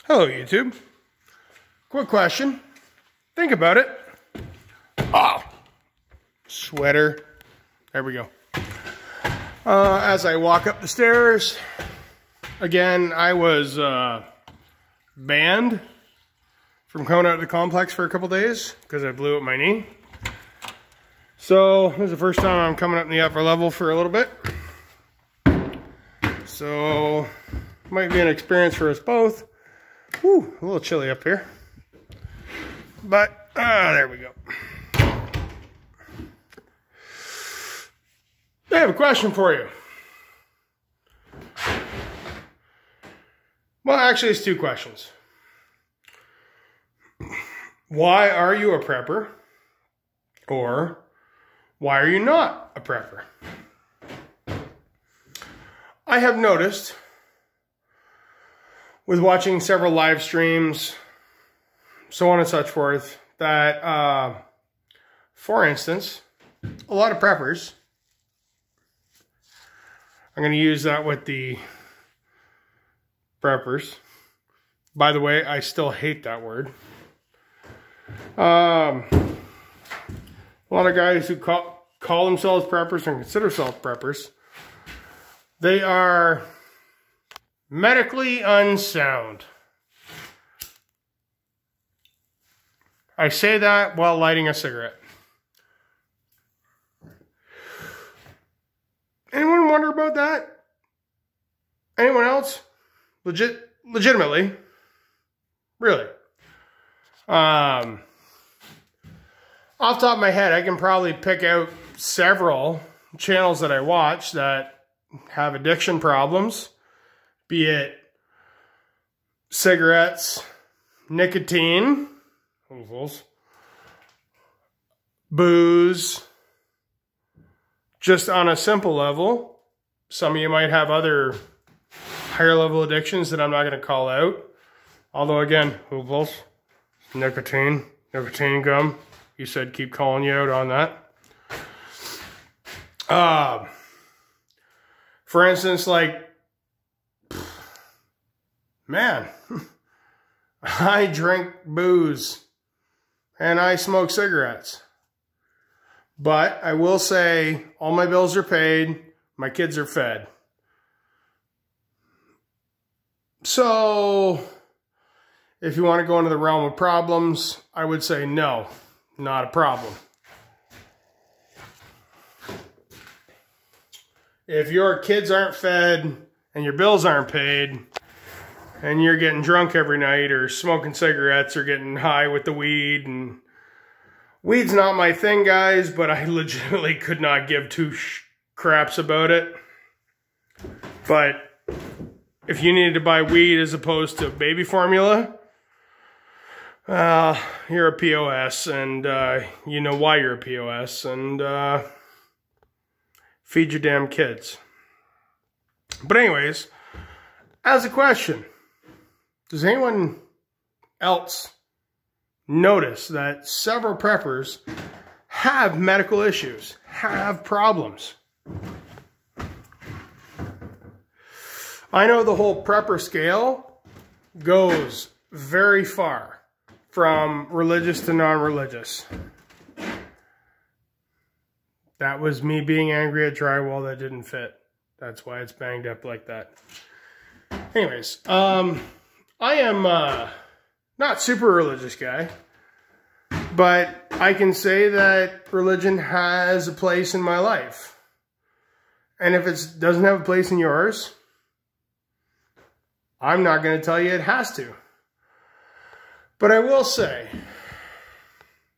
Hello, YouTube. Quick question. Think about it. Oh, sweater. There we go. As I walk up the stairs, again, I was banned from coming out to the complex for a couple days because I blew up my knee. So this is the first time I'm coming up in the upper level for a little bit. So might be an experience for us both. Whew, a little chilly up here. But, there we go. I have a question for you. Well, actually, it's two questions. Why are you a prepper? Or, why are you not a prepper? I have noticed, with watching several live streams, so on and such forth, that, for instance, a lot of preppers, I'm going to use that with the preppers. By the way, I still hate that word. A lot of guys who call themselves preppers and consider themselves preppers, they are medically unsound. I say that while lighting a cigarette. Anyone wonder about that? Anyone else? Legitimately? Really? Off the top of my head, I can probably pick out several channels that I watch that have addiction problems, be it cigarettes, nicotine, booze, just on a simple level. Some of you might have other higher level addictions that I'm not going to call out. Although again, hooples, nicotine gum. You said keep calling you out on that. For instance, like, man, I drink booze and I smoke cigarettes. But I will say all my bills are paid, my kids are fed. So if you want to go into the realm of problems, I would say no, not a problem. If your kids aren't fed and your bills aren't paid and you're getting drunk every night or smoking cigarettes or getting high with the weed, and weed's not my thing, guys, but I legitimately could not give two craps about it. But if you needed to buy weed as opposed to baby formula, you're a POS, and you know why you're a POS, and feed your damn kids. But anyways, as a question, does anyone else notice that several preppers have medical issues, have problems? I know the whole prepper scale goes very far from religious to non-religious. That was me being angry at drywall that didn't fit. That's why it's banged up like that. Anyways, I am not super religious guy, but I can say that religion has a place in my life. And if it doesn't have a place in yours, I'm not going to tell you it has to. But I will say,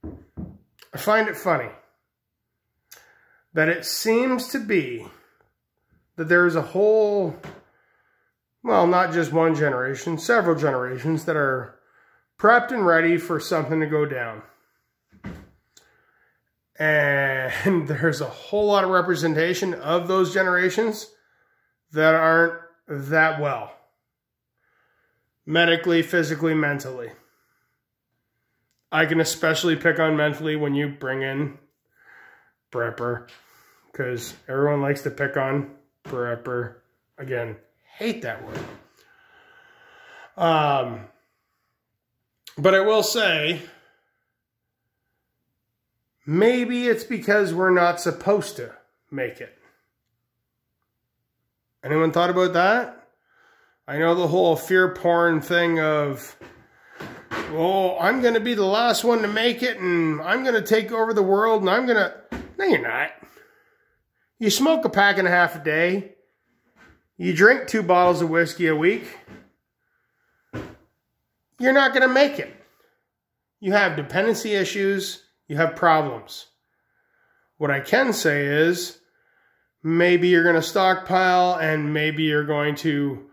I find it funny that it seems to be that there is a whole, well, not just one generation, several generations that are prepped and ready for something to go down. And there's a whole lot of representation of those generations that aren't that well. Medically, physically, mentally. I can especially pick on mentally when you bring in prepper, because everyone likes to pick on prepper. Again, hate that word. But I will say, maybe it's because we're not supposed to make it. Anyone thought about that? I know the whole fear porn thing of, oh, I'm going to be the last one to make it, and I'm going to take over the world, and I'm going to... No, you're not. You smoke a pack and a half a day. You drink 2 bottles of whiskey a week. You're not going to make it. You have dependency issues. You have problems. What I can say is, maybe you're going to stockpile, and maybe you're going to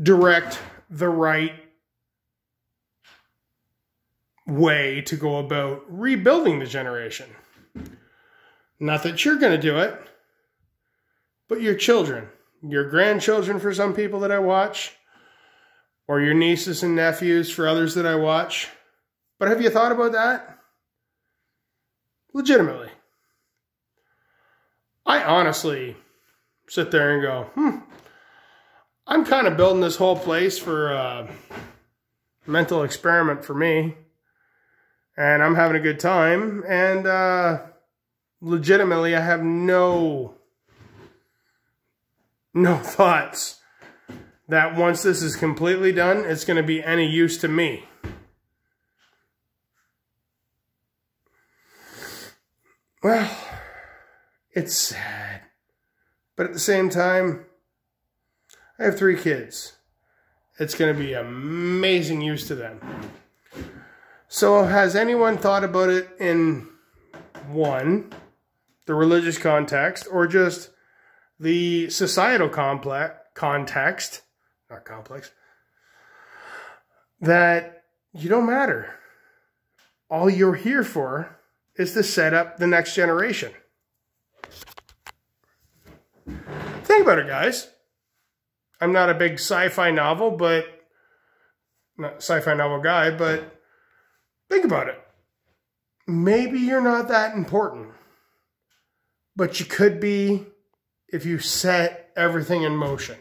direct the right way to go about rebuilding the generation. Not that you're going to do it, but your children, your grandchildren for some people that I watch, or your nieces and nephews for others that I watch. But have you thought about that? Legitimately. I honestly sit there and go, I'm kind of building this whole place for a mental experiment for me. And I'm having a good time. And legitimately, I have no thoughts that once this is completely done, it's going to be any use to me. Well, it's sad. But at the same time, I have 3 kids. It's going to be amazing use to them. So has anyone thought about it in, 1, the religious context, or just the societal context, not complex, that you don't matter. All you're here for is to set up the next generation. Think about it, guys. I'm not a big sci-fi novel, but not sci-fi novel guy, but think about it. Maybe you're not that important, but you could be if you set everything in motion.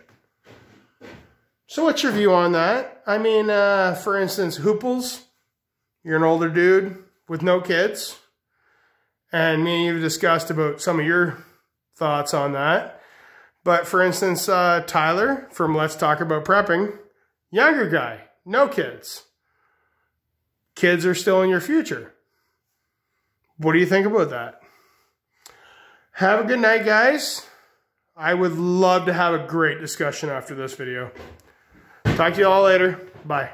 So what's your view on that? I mean, for instance, Hooples, you're an older dude with no kids, and me and you've discussed about some of your thoughts on that. But for instance, Tyler from Let's Talk About Prepping, younger guy, no kids. Kids are still in your future. What do you think about that? Have a good night, guys. I would love to have a great discussion after this video. Talk to you all later. Bye.